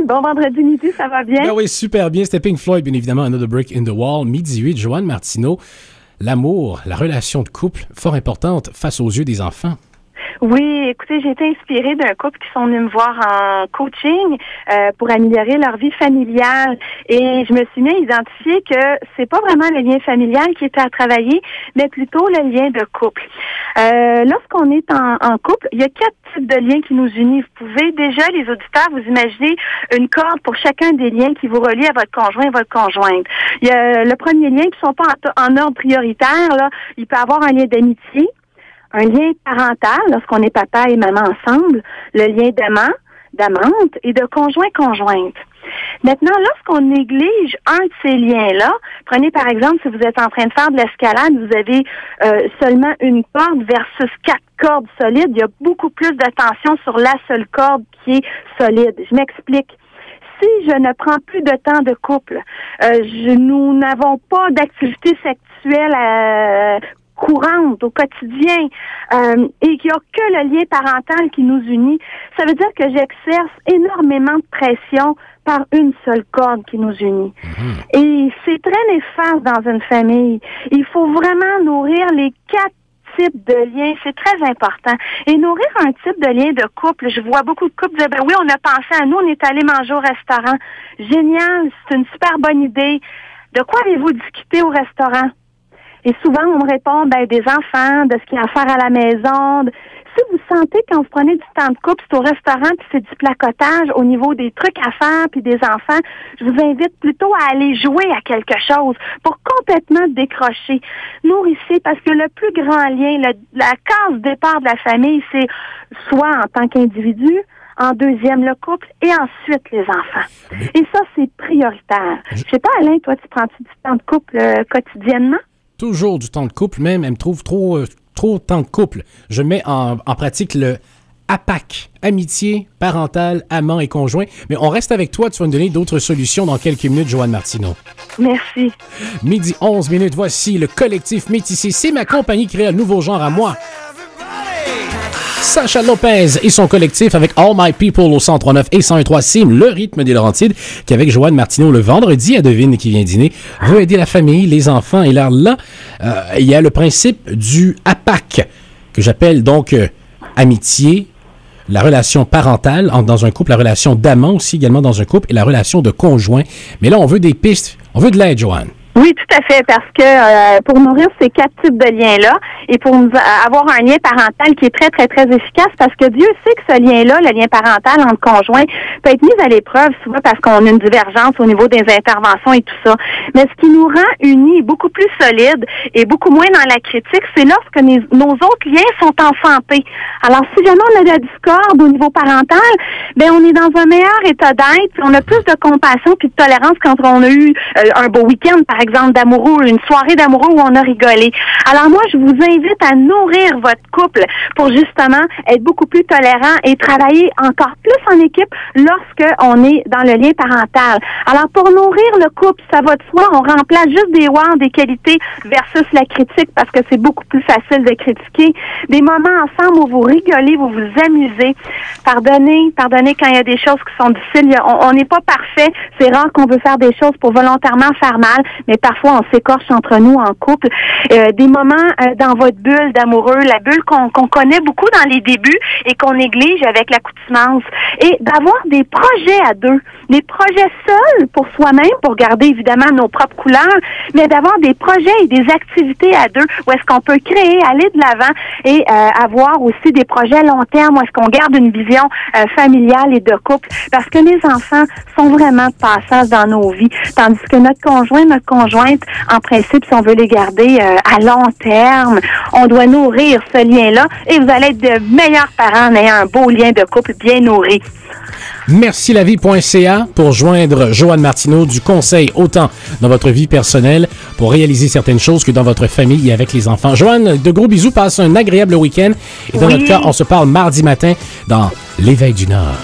Bon vendredi midi, ça va bien? Ben oui, super bien. C'était Pink Floyd, bien évidemment, Another Brick in the Wall. Midi 8, Joanne Martineau. L'amour, la relation de couple, fort importante face aux yeux des enfants. Oui, écoutez, j'ai été inspirée d'un couple qui sont venus me voir en coaching pour améliorer leur vie familiale. Et je me suis mis à identifier que c'est pas vraiment le lien familial qui était à travailler, mais plutôt le lien de couple. Lorsqu'on est en couple, il y a 4 types de liens qui nous unissent. Vous pouvez déjà, les auditeurs, vous imaginez une corde pour chacun des liens qui vous relient à votre conjoint et votre conjointe. Il y a le premier lien qui ne sont pas en ordre prioritaire. Là, il peut y avoir un lien d'amitié, un lien parental, lorsqu'on est papa et maman ensemble, le lien d'amante et de conjoint-conjointe. Maintenant, lorsqu'on néglige un de ces liens-là, prenez par exemple, si vous êtes en train de faire de l'escalade, vous avez seulement une corde versus 4 cordes solides, il y a beaucoup plus de tension sur la seule corde qui est solide. Je m'explique. Si je ne prends plus de temps de couple, nous n'avons pas d'activité sexuelle courante au quotidien et qu'il n'y a que le lien parental qui nous unit, ça veut dire que j'exerce énormément de pression par une seule corde qui nous unit. Et c'est très néfaste dans une famille. Il faut vraiment nourrir les 4 types de liens, c'est très important. Et nourrir un type de lien de couple, je vois beaucoup de couples dire, ben oui, on a pensé à nous, on est allé manger au restaurant. Génial, c'est une super bonne idée. De quoi avez-vous discuté au restaurant? Et souvent, on me répond, des enfants, de ce qu'il y a à faire à la maison. Si vous sentez quand vous prenez du temps de couple, c'est au restaurant, puis c'est du placotage au niveau des trucs à faire, puis des enfants, je vous invite plutôt à aller jouer à quelque chose pour complètement décrocher. Nourrissez, parce que le plus grand lien, la case départ de la famille, c'est soit en tant qu'individu, en deuxième le couple et ensuite les enfants. Et ça, c'est prioritaire. Je sais pas, Alain, toi, tu prends-tu du temps de couple quotidiennement? Toujours du temps de couple, même. Elle me trouve trop de temps de couple. Je mets en pratique le APAC, amitié, parentale, amant et conjoint. Mais on reste avec toi. Tu vas nous donner d'autres solutions dans quelques minutes, Joanne Martineau. Merci. Midi 11 minutes. Voici le collectif Métissé. C'est ma compagnie qui crée un nouveau genre à moi. Sacha Lopez et son collectif avec All My People au 103.9 et 101.3 Sim, le rythme des Laurentides, qui avec Joanne Martineau le vendredi à Devine qui vient dîner, veut aider la famille, les enfants. Et là, il y a le principe du APAC, que j'appelle donc amitié, la relation parentale dans un couple, la relation d'amant aussi également dans un couple et la relation de conjoint. Mais là, on veut des pistes, on veut de l'aide, Joanne. Oui, tout à fait, parce que pour nourrir ces 4 types de liens-là et pour avoir un lien parental qui est très, très, très efficace, parce que Dieu sait que ce lien-là, le lien parental entre conjoints, peut être mis à l'épreuve souvent parce qu'on a une divergence au niveau des interventions et tout ça. Mais ce qui nous rend unis, beaucoup plus solides et beaucoup moins dans la critique, c'est lorsque nos autres liens sont en santé. Alors, si jamais on a de la discorde au niveau parental, on est dans un meilleur état d'être, puis on a plus de compassion puis de tolérance quand on a eu un beau week-end, par exemple, d'amoureux, une soirée d'amoureux où on a rigolé. Alors moi, je vous invite à nourrir votre couple pour justement être beaucoup plus tolérant et travailler encore plus en équipe lorsque on est dans le lien parental. Alors pour nourrir le couple, ça va de soi, on remplace juste des wow, des qualités versus la critique parce que c'est beaucoup plus facile de critiquer. Des moments ensemble où vous rigolez, vous vous amusez. Pardonnez quand il y a des choses qui sont difficiles. On n'est pas parfait. C'est rare qu'on veut faire des choses pour volontairement faire mal, mais parfois on s'écorche entre nous en couple. Des moments dans votre bulle d'amoureux, la bulle qu'on connaît beaucoup dans les débuts et qu'on néglige avec l'accoutumance. Et d'avoir des projets à deux, des projets seuls pour soi-même, pour garder évidemment nos propres couleurs, mais d'avoir des projets et des activités à deux où est-ce qu'on peut créer, aller de l'avant et avoir aussi des projets à long terme où est-ce qu'on garde une vision familiale et de couple. Parce que les enfants sont vraiment de passage dans nos vies, tandis que notre conjoint, notre conjointe, en principe, si on veut les garder à long terme, on doit nourrir ce lien-là et vous allez être de meilleurs parents en ayant un beau lien de couple bien nourri. Mercilavie.ca pour joindre Joanne Martineau du conseil autant dans votre vie personnelle pour réaliser certaines choses que dans votre famille et avec les enfants. Joanne, de gros bisous, passe un agréable week-end et dans notre cas, on se parle mardi matin dans l'Éveil du Nord.